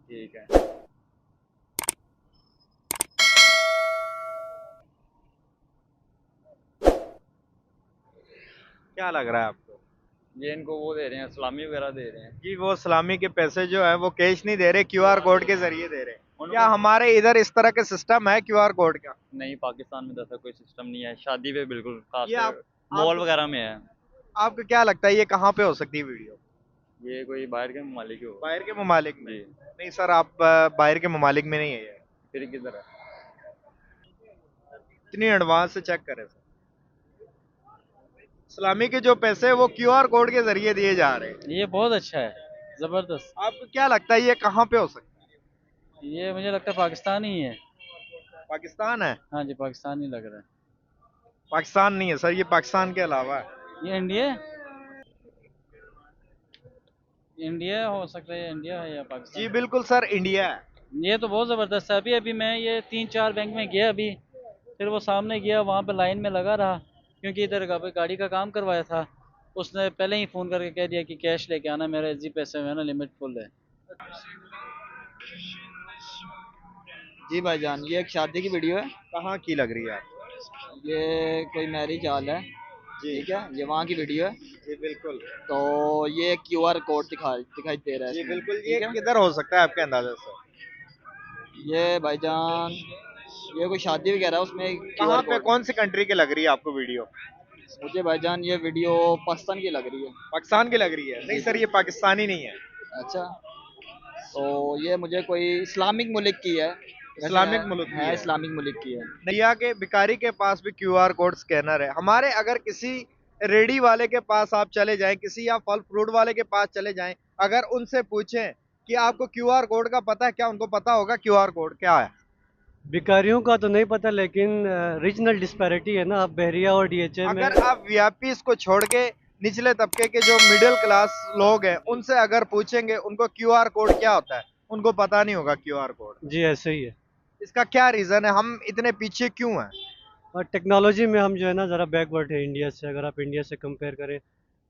ठीक है। क्या लग रहा है आपको? ये इनको वो दे रहे हैं, सलामी वगैरह दे रहे हैं। जी, वो सलामी के पैसे जो है वो कैश नहीं दे रहे, क्यूआर कोड के जरिए दे रहे हैं। क्या उनको हमारे इधर इस तरह के सिस्टम है क्यूआर कोड का? नहीं, पाकिस्तान में तो ऐसा कोई सिस्टम नहीं है, शादी पे बिल्कुल खास ये कर मॉल आपको वगैरह में है। आपको क्या लगता है ये कहाँ पे हो सकती है वीडियो? ये कोई बाहर के ममालिक हो। बाहर के ममालिक में? जी। नहीं सर, आप बाहर के ममालिक में नहीं है ये। फिर किधर है? इतनी एडवांस से चेक करें सर। सलामी के जो पैसे हैं वो क्यूआर कोड के जरिए दिए जा रहे हैं। ये बहुत अच्छा है, जबरदस्त। आपको क्या लगता है ये कहाँ पे हो सकता ये मुझे लगता है पाकिस्तान ही है। है? पाकिस्तान है? हाँ जी, पाकिस्तान ही लग रहा पाकिस्तान नहीं है सर, ये पाकिस्तान के अलावा है। है। ये इंडिया, इंडिया हो सकता है, इंडिया है या पाकिस्तान। जी बिल्कुल सर, इंडिया है। ये तो बहुत ज़बरदस्त है। अभी अभी मैं ये 3-4 बैंक में गया अभी, फिर वो सामने गया, वहाँ पे लाइन में लगा रहा, क्योंकि इधर गाड़ी का काम करवाया था। उसने पहले ही फ़ोन करके कह दिया कि कैश लेके आना, मेरे जी पैसे में है ना, लिमिट फुल है। जी भाईजान, ये एक शादी की वीडियो है। कहाँ की लग रही है आपको? ये कोई मैरिज हॉल है। जी ठीक है, ये वहाँ की वीडियो है। जी बिल्कुल। तो ये क्यूआर कोड दिखाई दे रहा है जी इसमें। बिल्कुल, ये ठीक है, किधर हो सकता है आपके अंदाजे से? ये भाईजान ये कोई शादी वगैरह है, उसमें कहाँ क्यूआर पे, कोड। कौन सी कंट्री की लग रही है आपको वीडियो? मुझे भाईजान ये वीडियो पाकिस्तान की लग रही है। पाकिस्तान की लग रही है? नहीं जी सर, जी। ये पाकिस्तानी नहीं है। अच्छा, तो ये मुझे कोई इस्लामिक मुल्क की है। वैसे इस्लामिक मुल्क की है है। इस्लामिक मुल्क की है। नैया के भिखारी के पास भी क्यूआर कोड स्कैनर है। हमारे अगर किसी रेडी वाले के पास आप चले जाएं, किसी या फल फ्रूट वाले के पास चले जाएं, अगर उनसे पूछें कि आपको क्यूआर कोड का पता है, क्या उनको पता होगा क्यूआर कोड क्या है? भिखारियों का तो नहीं पता, लेकिन रीजनल डिस्पैरिटी है ना, अब बहरिया और डीएचए में। अगर आप वीआईपीज को छोड़ के निचले तबके के जो मिडिल क्लास लोग हैं उनसे अगर पूछेंगे उनको क्यूआर कोड क्या होता है, उनको पता नहीं होगा क्यूआर कोड। जी ऐसे ही है। इसका क्या रीजन है, हम इतने पीछे क्यों हैं? और टेक्नोलॉजी में हम जो है ना ज़रा बैकवर्ड है इंडिया से, अगर आप इंडिया से कंपेयर करें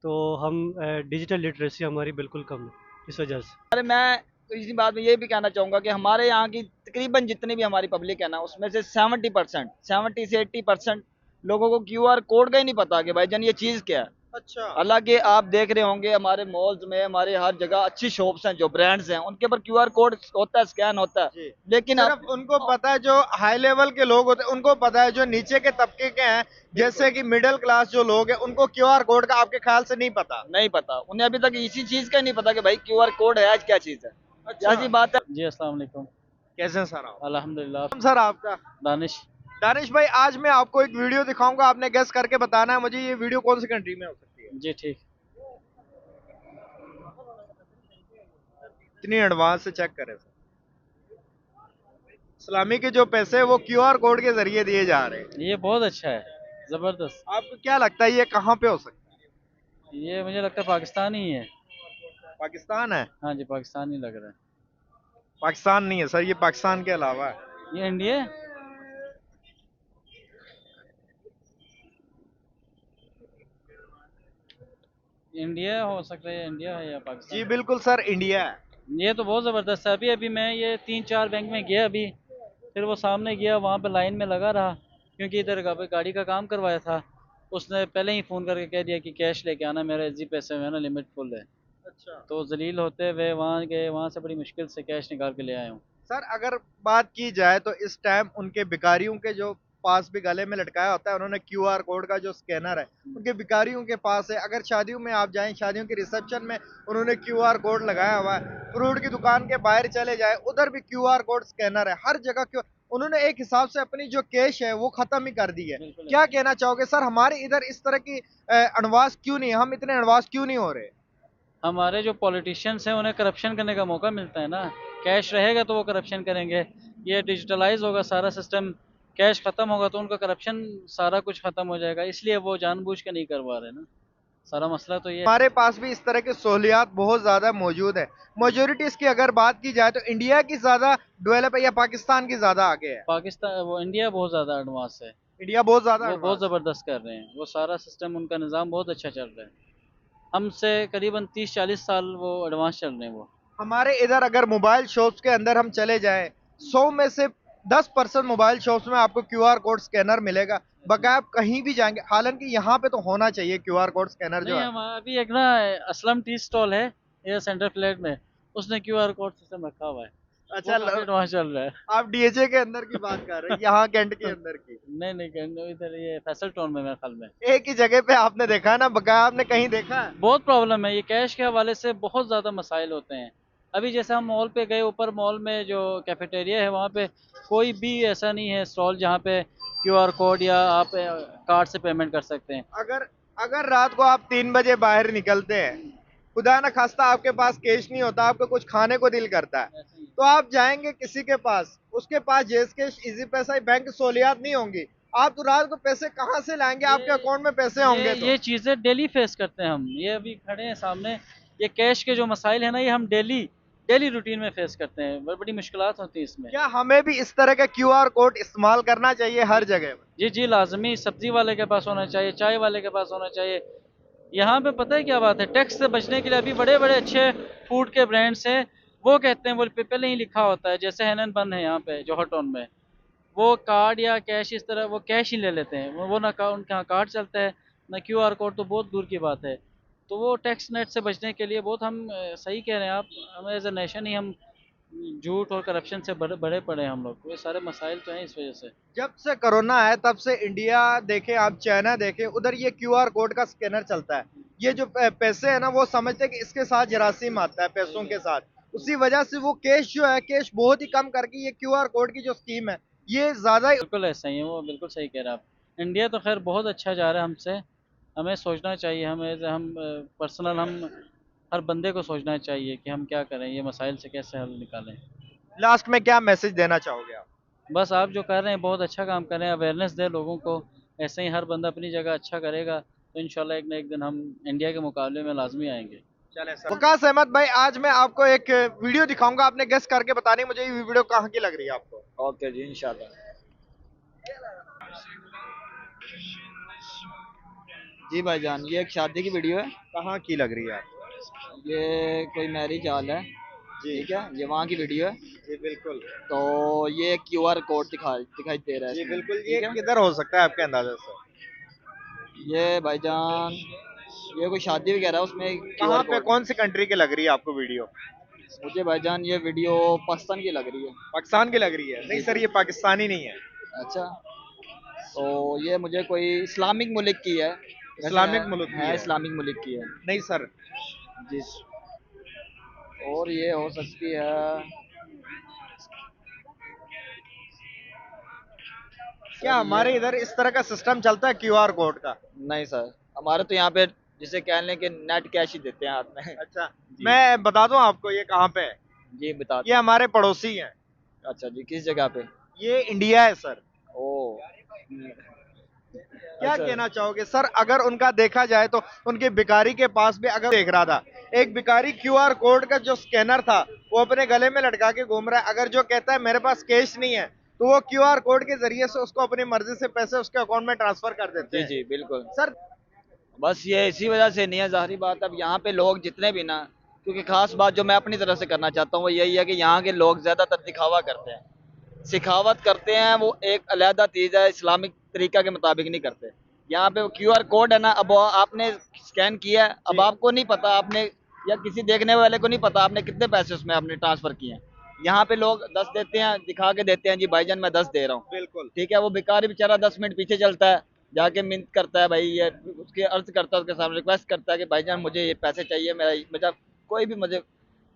तो हम डिजिटल लिटरेसी हमारी बिल्कुल कम है इस वजह से। अरे मैं तो इसी बात में ये भी कहना चाहूँगा कि हमारे यहाँ की तकरीबन जितनी भी हमारी पब्लिक है ना, उसमें से 70%, 70 से 80% लोगों को क्यूआर कोड का ही नहीं पता कि भाईजान ये चीज़ क्या है। अच्छा। हालांकि आप देख रहे होंगे हमारे मॉल्स में, हमारे हर जगह अच्छी शॉप्स हैं, जो ब्रांड्स हैं, उनके ऊपर क्यूआर कोड होता है, स्कैन होता है। जी। लेकिन सिर्फ आप उनको पता है, जो हाई लेवल के लोग होते हैं उनको पता है, जो नीचे के तबके के हैं जैसे कि मिडिल क्लास जो लोग हैं उनको क्यूआर कोड का आपके ख्याल से नहीं पता? नहीं पता, उन्हें अभी तक इसी चीज़ का ही नहीं पता कि भाई क्यूआर कोड है आज क्या चीज़ है। अच्छा। ऐसी बात है। जी, अस्सलाम वालेकुम। कैसे हैं सर आप? अल्हम्दुलिल्लाह। नाम सर आपका? दानिश। दानिश भाई, आज मैं आपको एक वीडियो दिखाऊंगा, आपने गेस करके बताना है मुझे ये वीडियो कौन सी कंट्री में हो सकती है। जी ठीक। इतनी एडवांस से चेक करें सर। सलामी के जो पैसे हैं वो क्यूआर कोड के जरिए दिए जा रहे हैं। ये बहुत अच्छा है, ज़बरदस्त। आपको क्या लगता है ये कहाँ पे हो सकता है? ये मुझे लगता है पाकिस्तान ही है। पाकिस्तान है? हाँ जी, पाकिस्तान ही लग रहा है। पाकिस्तान नहीं है सर, ये पाकिस्तान के अलावा है। ये इंडिया, इंडिया हो सकता है, इंडिया है या जी पाकिस्तान। बिल्कुल सर, इंडिया है। ये तो बहुत ज़बरदस्त है। अभी अभी मैं ये 3-4 बैंक में गया अभी, फिर वो सामने गया, वहाँ पे लाइन में लगा रहा, क्योंकि इधर गाड़ी का काम करवाया था। उसने पहले ही फ़ोन करके कह दिया कि कैश लेके आना, मेरे जी पैसे में है ना, लिमिट फुल है। अच्छा। तो जलील होते हुए वहाँ गए, वहाँ से बड़ी मुश्किल से कैश निकाल के ले आया हूँ। सर अगर बात की जाए तो इस टाइम उनके भिखारियों के जो पास भी गले में लटकाया होता है उन्होंने क्यूआर कोड का जो स्कैनर है, उनके भिखारियों के पास है। अगर शादियों में आप जाएं, शादियों के रिसेप्शन में उन्होंने क्यूआर कोड लगाया हुआ है। फ्रूट की दुकान के बाहर चले जाए, उधर भी क्यूआर कोड स्कैनर है, हर जगह क्यू उन्होंने एक हिसाब से अपनी जो कैश है वो खत्म ही कर दी है। बिल्कुल। क्या कहना चाहोगे सर, हमारे इधर इस तरह की अनवास क्यों नहीं है, हम इतने अनवास क्यों नहीं हो रहे? हमारे जो पॉलिटिशियंस हैं उन्हें करप्शन करने का मौका मिलता है ना। कैश रहेगा तो वो करप्शन करेंगे। ये डिजिटलाइज होगा सारा सिस्टम, कैश ख़त्म होगा तो उनका करप्शन सारा कुछ ख़त्म हो जाएगा, इसलिए वो जानबूझ के नहीं करवा रहे ना। सारा मसला तो ये है। हमारे पास भी इस तरह की सहूलियात बहुत ज्यादा मौजूद है। मेजोरिटीज की अगर बात की जाए तो इंडिया की ज्यादा डेवलप है या पाकिस्तान की ज्यादा आगे है? पाकिस्तान, वो इंडिया बहुत ज़्यादा एडवांस है। इंडिया बहुत ज्यादा वो बहुत एडवांस है। ज़बरदस्त कर रहे हैं, वो सारा सिस्टम, उनका निज़ाम बहुत अच्छा चल रहा है। हमसे करीबन 30-40 साल वो एडवांस चल रहे हैं वो। हमारे इधर अगर मोबाइल शॉप्स के अंदर हम चले जाएं, 100 में से 10% मोबाइल शॉप्स में आपको क्यूआर कोड स्कैनर मिलेगा। बकाया आप कहीं भी जाएंगे, हालांकि यहाँ पे तो होना चाहिए क्यूआर कोड स्कैनर जो नहीं, है। हम अभी एक ना असलम टी स्टॉल है ये सेंटर फ्लैट में, उसने क्यूआर कोड सिस्टम रखा हुआ है। अच्छा, वो काफी एडवांस चल रहा है। आप डीएचए के अंदर की बात कर रहे हैं, यहाँ कैंट के अंदर की। नहीं नहीं इधर ये फैसल टाउन में मेरे ख्याल में एक ही जगह पे आपने देखा है ना, बकाया आपने कहीं देखा है? बहुत प्रॉब्लम है। ये कैश के हवाले से बहुत ज़्यादा मसाइल होते हैं। अभी जैसे हम मॉल पे गए, ऊपर मॉल में जो कैफेटेरिया है वहाँ पे कोई भी ऐसा नहीं है स्टॉल जहाँ पे क्यूआर कोड या आप कार्ड से पेमेंट कर सकते हैं। अगर अगर रात को आप 3 बजे बाहर निकलते हैं, खुदा ना खास्ता आपके पास कैश नहीं होता, आपको कुछ खाने को दिल करता है, ऐसे ही। तो आप जाएंगे किसी के पास, उसके पास जेस कैश, इजी पैसा, बैंक की सहूलियात नहीं होंगी, आप तो रात को पैसे कहाँ से लाएंगे? आपके अकाउंट में पैसे होंगे तो। ये चीज़ें डेली फेस करते हैं हम। ये अभी खड़े हैं सामने, ये कैश के जो मसाइल है ना, ये हम डेली डेली रूटीन में फेस करते हैं। बड़ी मुश्किलात होती हैं इसमें। क्या हमें भी इस तरह का क्यूआर कोड इस्तेमाल करना चाहिए हर जगह में? जी जी, लाजमी। सब्जी वाले के पास होना चाहिए, चाय वाले के पास होना चाहिए। यहाँ पे पता है क्या बात है, टैक्स से बचने के लिए अभी बड़े बड़े अच्छे फूड के ब्रांड्स हैं, वो कहते हैं, वो पे पहले ही लिखा होता है, जैसे हैनन बन है यहाँ पे जौहर टाउन में, वो कार्ड या कैश इस तरह वो कैश ही ले लेते हैं। वो ना उनके यहाँ कार्ड चलता है ना क्यूआर कोड, तो बहुत दूर की बात है। तो वो टैक्स नेट से बचने के लिए बहुत हम सही कह रहे हैं आप, हम एज ए नेशन ही हम झूठ और करप्शन से बड़े बड़े पड़े हैं हम लोग। ये सारे मसाइल तो हैं इस वजह से। जब से कोरोना है तब से इंडिया देखें, आप चाइना देखें, उधर ये क्यूआर कोड का स्कैनर चलता है। ये जो पैसे है ना, वो समझते हैं कि इसके साथ जरासीम आता है पैसों के साथ, उसी वजह से वो कैश जो है, कैश बहुत ही कम करके ये क्यूआर कोड की जो स्कीम है, ये ज्यादा बिल्कुल ऐसा ही है, वो बिल्कुल सही कह रहे हैं आप। इंडिया तो खैर बहुत अच्छा जा रहा है हमसे। हमें सोचना चाहिए, हम पर्सनल हम हर बंदे को सोचना चाहिए कि हम क्या करें, ये मसाइल से कैसे हल निकालें। लास्ट में क्या मैसेज देना चाहोगे आप? बस आप जो कर रहे हैं बहुत अच्छा काम कर रहे हैं, अवेयरनेस दें लोगों को। ऐसे ही हर बंदा अपनी जगह अच्छा करेगा तो इंशाल्लाह एक ना एक दिन हम इंडिया के मुकाबले में लाजमी आएंगे। चले सर। वकास अहमद भाई, आज मैं आपको एक वीडियो दिखाऊंगा, आपने गेस करके बतानी मुझे ये वीडियो कहाँ की लग रही है आपको। ओके जी, इंशाल्लाह। जी भाईजान, ये एक शादी की वीडियो है। कहाँ की लग रही है आपको? ये कोई मैरिज हॉल है, जी ठीक है, ये वहाँ की वीडियो है। जी बिल्कुल। तो ये क्यूआर कोड दिखाई दे रहा है जी इसमें, बिल्कुल, ठीक ये है। किधर हो सकता है आपके अंदाजे से? ये भाईजान, ये कोई शादी वगैरह उसमें कहाँ QR पे, कोड। कौन सी कंट्री की लग रही है आपको वीडियो? मुझे भाईजान ये वीडियो पाकिस्तान की लग रही है। पाकिस्तान की लग रही है? नहीं सर, ये पाकिस्तानी नहीं है। अच्छा, तो ये मुझे कोई इस्लामिक मुल्क की है। इस्लामिक मुल्क की है, है? इस्लामिक मुल्क की है नहीं सर। जी। और ये हो सकती है, क्या हमारे इधर इस तरह का सिस्टम चलता है क्यूआर कोड का? नहीं सर, हमारे तो यहाँ पे जिसे कह लें कि नेट कैश ही देते हैं हाथ में। अच्छा, जी। मैं बता दूं आपको ये कहाँ पे है। जी बता। ये हमारे पड़ोसी हैं। अच्छा जी, किस जगह पे? ये इंडिया है सर। ओ, क्या अच्छा। कहना चाहोगे सर, अगर उनका देखा जाए तो उनके भिखारी के पास भी, अगर देख रहा था एक भिखारी क्यूआर कोड का जो स्कैनर था वो अपने गले में लटका के घूम रहा है, अगर जो कहता है मेरे पास कैश नहीं है तो वो क्यूआर कोड के जरिए से उसको अपनी मर्जी से पैसे उसके अकाउंट में ट्रांसफर कर देते जी हैं। जी बिल्कुल सर बस ये इसी वजह से नहीं है, जाहिर बात। अब यहाँ पे लोग जितने भी ना, क्योंकि खास बात जो मैं अपनी तरफ से करना चाहता हूँ वो यही है कि यहाँ के लोग ज्यादातर दिखावा करते हैं, सिखावत करते हैं। वो एक अलहदा चीज है, इस्लामिक तरीका के मुताबिक नहीं करते। यहाँ पे क्यूआर कोड है ना, अब आपने स्कैन किया है, अब आपको नहीं पता आपने, या किसी देखने वाले को नहीं पता आपने कितने पैसे उसमें आपने ट्रांसफर किए हैं। यहाँ पे लोग 10 देते हैं, दिखा के देते हैं, जी भाईजान मैं 10 दे रहा हूँ, बिल्कुल ठीक है। वो भिखारी बेचारा 10 मिनट पीछे चलता है, जाके मिन्नत करता है, भाई ये उसके अर्ज करता है, उसके सामने रिक्वेस्ट करता है कि भाईजान मुझे ये पैसे चाहिए, मेरा कोई भी मुझे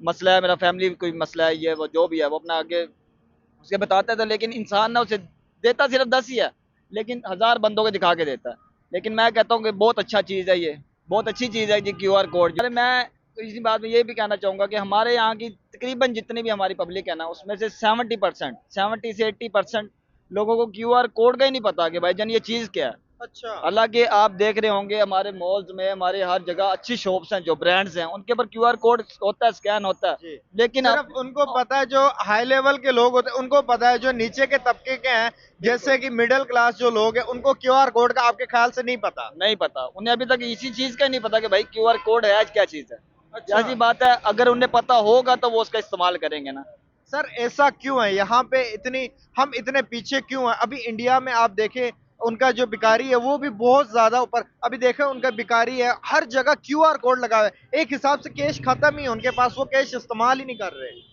मसला है, मेरा फैमिली कोई मसला है, ये वो जो भी है वो अपना आगे उसके बताता है। तो लेकिन इंसान ना उसे देता सिर्फ 10 ही है, लेकिन 1000 बंदों को दिखा के देता है। लेकिन मैं कहता हूँ कि बहुत अच्छा चीज़ है, ये बहुत अच्छी चीज़ है जी क्यूआर कोड। अरे मैं तो इसी बात में ये भी कहना चाहूँगा कि हमारे यहाँ की तकरीबन जितनी भी हमारी पब्लिक है ना, उसमें से 70% 70 से 80% लोगों को क्यूआर कोड का ही नहीं पता कि भाईजान ये चीज़ क्या है। अच्छा। हालांकि आप देख रहे होंगे हमारे मॉल्स में, हमारे हर जगह अच्छी शॉप्स हैं, जो ब्रांड्स हैं, उनके ऊपर क्यूआर कोड होता है, स्कैन होता है। जी। लेकिन सिर्फ उनको पता है, जो हाई लेवल के लोग होते हैं उनको पता है, जो नीचे के तबके के हैं जैसे कि मिडिल क्लास जो लोग हैं, उनको क्यूआर कोड का आपके ख्याल से नहीं पता? नहीं पता, उन्हें अभी तक इसी चीज का नहीं पता कि भाई क्यूआर कोड है आज क्या चीज है। ऐसी बात है, अगर उन्हें पता होगा तो वो उसका इस्तेमाल करेंगे ना। सर ऐसा क्यों है यहाँ पे इतनी हम इतने पीछे क्यों हैं? अभी इंडिया में आप देखें उनका जो भिखारी है वो भी बहुत ज्यादा ऊपर। अभी देखें उनका भिखारी है, हर जगह क्यूआर कोड लगा हुआ है। एक हिसाब से कैश खत्म ही है उनके पास, वो कैश इस्तेमाल ही नहीं कर रहे।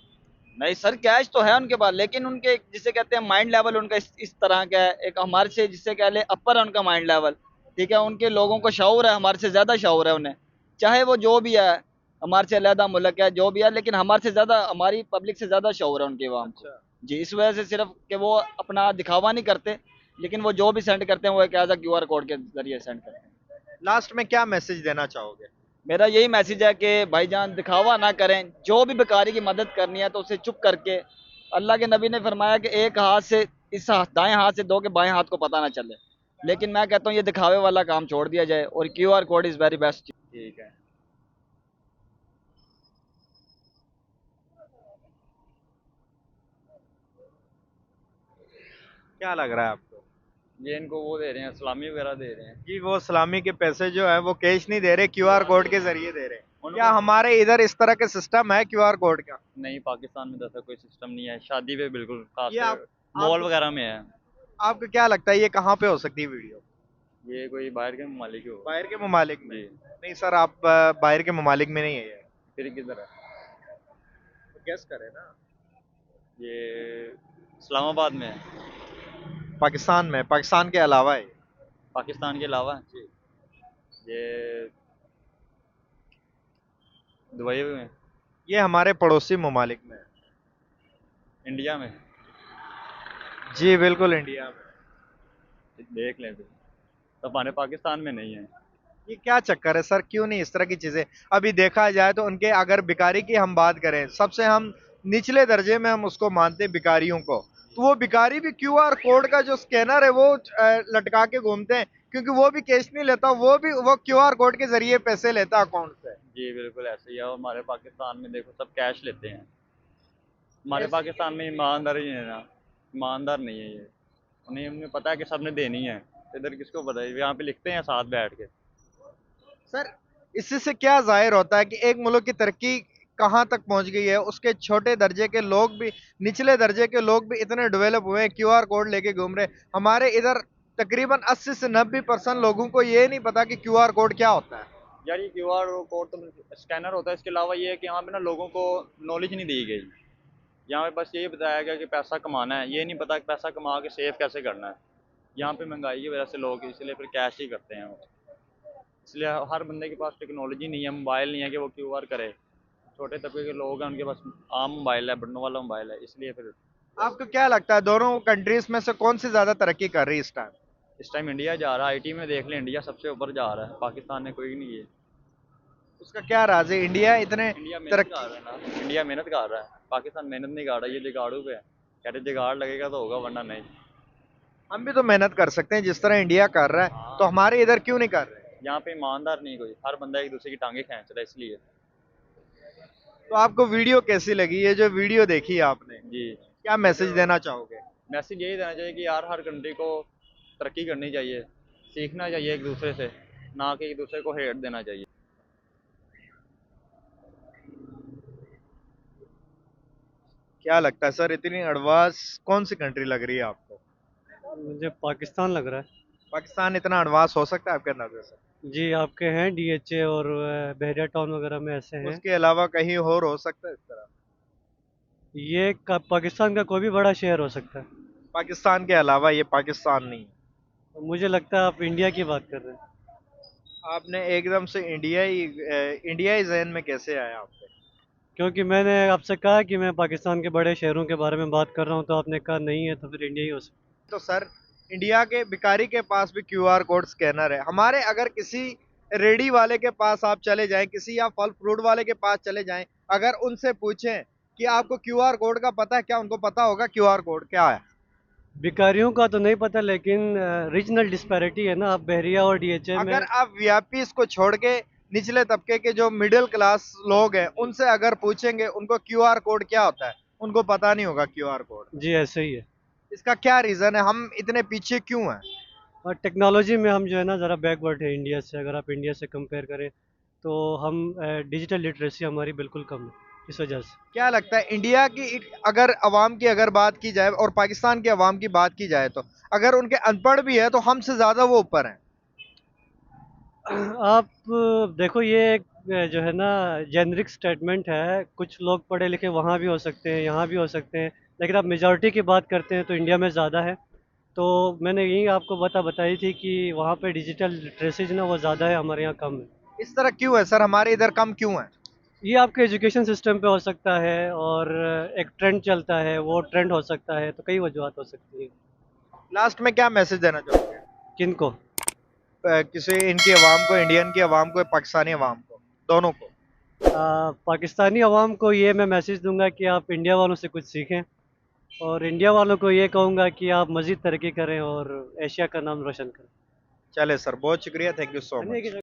नहीं सर, कैश तो है उनके पास, लेकिन उनके जिसे कहते हैं माइंड लेवल उनका इस तरह का है। एक हमारे से जिससे कह ले अपर है उनका माइंड लेवल, ठीक है। उनके लोगों को शऊर है, हमारे से ज्यादा शऊर है उन्हें, चाहे वो जो भी है, हमारे से अलहदा मुल्क है जो भी है, लेकिन हमारे से ज्यादा, हमारी पब्लिक से ज्यादा शऊर है उनके अवाम को। जी, इस वजह से सिर्फ कि वो अपना दिखावा नहीं करते, लेकिन वो जो भी सेंड करते हैं वो एक एज क्यूआर कोड के जरिए सेंड करते हैं। लास्ट में क्या मैसेज देना चाहोगे? मेरा यही मैसेज है कि भाईजान दिखावा ना करें, जो भी बेकारी की मदद करनी है तो उसे चुप करके, अल्लाह के नबी ने फरमाया कि एक हाथ से इस दाएं हाथ से दो के बाएं हाथ को पता ना चले। लेकिन मैं कहता हूँ ये दिखावे वाला काम छोड़ दिया जाए और QR code is very best. ठीक है। क्या लग रहा है आपको? ये इनको वो दे रहे हैं, सलामी वगैरह दे रहे हैं। कि वो सलामी के पैसे जो है वो कैश नहीं दे रहे, क्यूआर कोड के जरिए दे रहे हैं। उनको- क्या हमारे इधर इस तरह के सिस्टम है क्यूआर कोड का? नहीं, पाकिस्तान में तो ऐसा कोई सिस्टम नहीं है। शादी पे बिल्कुल खास ये मॉल वगैरह में है। आपको क्या लगता है ये कहाँ पे हो सकती है वीडियो? ये कोई बाहर के ममालिक हो। बाहर के ममालिक में? जी। नहीं सर, आप बाहर के ममालिक में नहीं है ये। फिर किधर है? गेस करें ना। ये इस्लामाबाद में है। पाकिस्तान में? पाकिस्तान के अलावा है? पाकिस्तान के अलावा जी। ये दुबई में, ये हमारे पड़ोसी ममालिक में है। इंडिया में। जी बिल्कुल इंडिया में। देख लें फिर, तो हमारे पाकिस्तान में नहीं है। ये क्या चक्कर है सर, क्यों नहीं इस तरह की चीजें? अभी देखा जाए तो उनके अगर भिखारी की हम बात करें, सबसे हम निचले दर्जे में हम उसको मानते हैं भिखारियों को, तो वो भिखारी भी क्यूआर कोड का जो स्कैनर है वो लटका के घूमते हैं, क्योंकि वो भी कैश नहीं लेता, वो क्यूआर कोड के जरिए पैसे लेता अकाउंट से। जी बिल्कुल ऐसे ही है। और हमारे पाकिस्तान में देखो सब कैश लेते हैं। हमारे ऐसे- पाकिस्तान में ईमानदार ही है ना, ईमानदार नहीं है ये। उन्हें पता है कि सबने देनी है। इधर किसको पता है? यहाँ पे लिखते हैं साथ बैठ के। सर इससे से क्या जाहिर होता है कि एक मुल्क की तरक्की कहाँ तक पहुंच गई है? उसके छोटे दर्जे के लोग भी, निचले दर्जे के लोग भी इतने डेवलप हुए हैं, क्यूआर कोड लेके घूम रहे। हमारे इधर तकरीबन 80 से 90% लोगों को ये नहीं पता कि क्यूआर कोड क्या होता है। यार ये क्यूआर कोड तो स्कैनर होता है। इसके अलावा ये है कि यहाँ पे ना लोगों को नॉलेज नहीं दी गई। यहाँ पे बस ये बताया गया कि पैसा कमाना है, ये नहीं पता कि पैसा कमा के सेव कैसे करना है। यहाँ पे महंगाई की वजह से लोग इसलिए फिर कैश ही करते हैं। इसलिए हर बंदे के पास टेक्नोलॉजी नहीं है, मोबाइल नहीं है कि वो क्यूआर करे। छोटे तबके के लोग हैं, उनके पास आम मोबाइल है, बटनों वाला मोबाइल है, इसलिए फिर आपको क्या लगता है दोनों कंट्रीज में से कौन सी ज्यादा तरक्की कर रही है इस टाइम? इस टाइम इंडिया जा रहा है। आईटी में देख लें, इंडिया सबसे ऊपर जा रहा है। पाकिस्तान ने कोई नहीं है। उसका क्या राज है? इंडिया इतने इंडिया मेहनत तरक्की, कर रहा है ना, इंडिया मेहनत कर रहा है। पाकिस्तान मेहनत नहीं कर रहा, ये जुगाड़ू पे है। कहते जुगाड़ लगेगा तो होगा, वरना नहीं। हम भी तो मेहनत कर सकते हैं जिस तरह इंडिया कर रहा है, तो हमारे इधर क्यों नहीं कर रहे? यहाँ पे ईमानदार नहीं कोई, हर बंदा एक दूसरे की टांगे खींच रहा है, इसलिए। तो आपको वीडियो कैसी लगी? ये जो वीडियो देखी है आपने, जी, क्या मैसेज देना चाहोगे? मैसेज यही देना चाहिए कि यार हर कंट्री को तरक्की करनी चाहिए, सीखना चाहिए एक दूसरे से, ना कि एक दूसरे को हेट देना चाहिए। क्या लगता है सर, इतनी एडवांस कौन सी कंट्री लग रही है आपको? मुझे पाकिस्तान लग रहा है। पाकिस्तान इतना एडवांस हो सकता है आपके नजर से? जी, आपके हैं डीएचए और बहरिया टाउन वगैरह में ऐसे हैं। उसके अलावा कहीं और हो सकता है इस तरह? पाकिस्तान का कोई भी बड़ा शहर हो सकता है। पाकिस्तान के अलावा ये पाकिस्तान नहीं है। तो मुझे लगता है आप इंडिया की बात कर रहे हैं। आपने एकदम से इंडिया ही जहन में कैसे आया आपके? क्योंकि मैंने आपसे कहा कि मैं पाकिस्तान के बड़े शहरों के बारे में बात कर रहा हूँ, तो आपने कहा नहीं है, तो फिर इंडिया ही हो सकता है। तो सर इंडिया के भिखारी के पास भी क्यूआर कोड स्कैनर है। हमारे अगर किसी रेडी वाले के पास आप चले जाएं, किसी या फल फ्रूट वाले के पास चले जाएं, अगर उनसे पूछें कि आपको क्यूआर कोड का पता है, क्या उनको पता होगा क्यूआर कोड क्या है? भिखारियों का तो नहीं पता, लेकिन रीजनल डिस्पैरिटी है ना, आप बहरिया और डीएचए में। अगर आप वीआईपीज को छोड़ के निचले तबके के जो मिडिल क्लास लोग हैं उनसे अगर पूछेंगे उनको क्यूआर कोड क्या होता है, उनको पता नहीं होगा क्यूआर कोड। जी, ऐसे ही है। इसका क्या रीजन है? हम इतने पीछे क्यों हैं? और टेक्नोलॉजी में हम जो है ना ज़रा बैकवर्ड है इंडिया से, अगर आप इंडिया से कंपेयर करें तो हम डिजिटल लिटरेसी हमारी बिल्कुल कम है इस वजह से। क्या लगता है इंडिया की अगर अवाम की अगर बात की जाए और पाकिस्तान की अवाम की बात की जाए तो अगर उनके अनपढ़ भी है तो हमसे ज्यादा वो ऊपर हैं। आप देखो ये एक जो है ना जेनरिक स्टेटमेंट है, कुछ लोग पढ़े लिखे वहाँ भी हो सकते हैं, यहाँ भी हो सकते हैं, लेकिन आप मेजॉरिटी की बात करते हैं तो इंडिया में ज़्यादा है। तो मैंने यही आपको बताई थी कि वहाँ पे डिजिटल लिटरेसी जो ना वो ज़्यादा है, हमारे यहाँ कम है। इस तरह क्यों है सर, हमारे इधर कम क्यों है? ये आपके एजुकेशन सिस्टम पे हो सकता है, और एक ट्रेंड चलता है, वो ट्रेंड हो सकता है, तो कई वजूहत हो सकती है। लास्ट में क्या मैसेज देना चाहोगे? किनको? किसी इनकी अवाम को, इंडियन की अवाम को, पाकिस्तानी अवाम को, दोनों को? पाकिस्तानी अवाम को ये मैं मैसेज दूंगा कि आप इंडिया वालों से कुछ सीखें, और इंडिया वालों को ये कहूँगा कि आप मज़ीद तरक्की करें और एशिया का नाम रोशन करें। चले सर, बहुत शुक्रिया, थैंक यू सो मच।